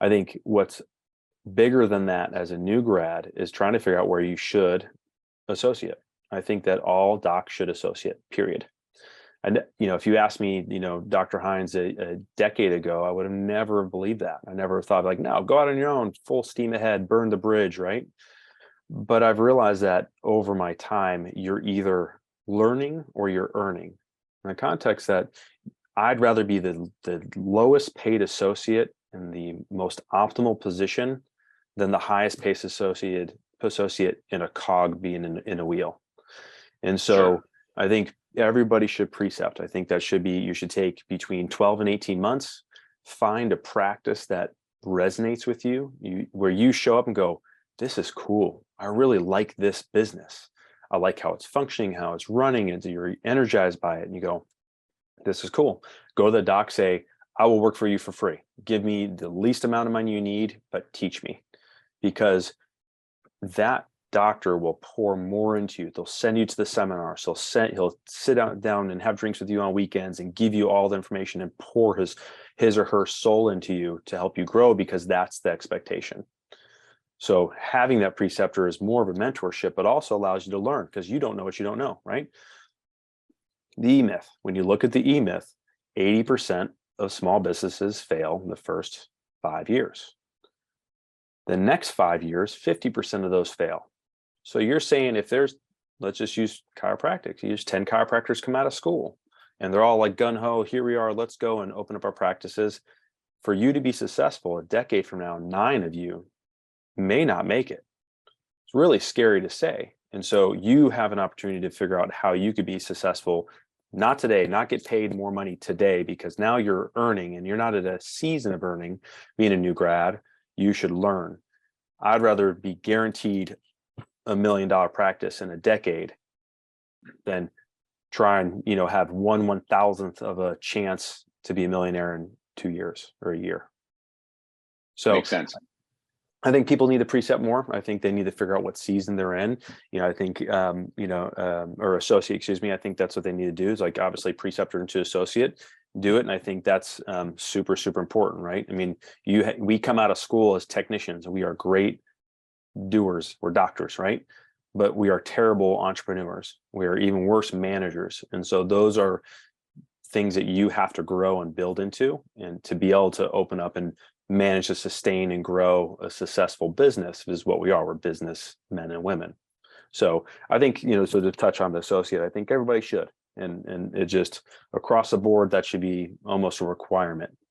I think what's bigger than that as a new grad is trying to figure out where you should associate. I think that all docs should associate, period. And, if you asked me, Dr. Hinz a decade ago, I would have never believed that. I never thought like, no, go out on your own, full steam ahead, burn the bridge, right? But I've realized that over my time, you're either learning or you're earning. In the context that I'd rather be the lowest paid associate in the most optimal position than the highest paid associate in a cog being in a wheel. And so Sure. I think everybody should precept. I think that you should take between 12 and 18 months, find a practice that resonates with you, where you show up and go, this is cool. I really like this business. I like how it's functioning, how it's running, and you're energized by it. And you go, this is cool. Go to the doc, say, I will work for you for free. Give me the least amount of money you need, but teach me. Because that doctor will pour more into you. They'll send you to the seminars. He'll sit down and have drinks with you on weekends and give you all the information and pour his or her soul into you to help you grow, because that's the expectation. So having that preceptor is more of a mentorship, but also allows you to learn, because you don't know what you don't know, right? The E-Myth, when you look at the E-Myth, 80% of small businesses fail in the first 5 years. The next 5 years, 50% of those fail. So you're saying let's just use chiropractic. You use 10 chiropractors come out of school and they're all like gun ho, here we are, let's go and open up our practices. For you to be successful a decade from now, 9 of you may not make it. It's really scary to say. And so you have an opportunity to figure out how you could be successful, not today, not get paid more money today, because now you're earning and you're not at a season of earning. Being a new grad, you should learn. I'd rather be guaranteed $1 million practice in a decade than try and have 1/1000th of a chance to be a millionaire in 2 years or a year. So Makes sense. I think people need to precept more. I think they need to figure out what season they're in. I think, or associate, excuse me. I think that's what they need to do, is like obviously preceptor into associate, do it. And I think that's super, super important, right? I mean, we come out of school as technicians. We are great doers. We're doctors, right? But we are terrible entrepreneurs. We are even worse managers. And so those are things that you have to grow and build into, and to be able to open up and manage to sustain and grow a successful business is what we are. We're business men and women. So I think, so to touch on the associate, I think everybody should. And it just across the board, that should be almost a requirement.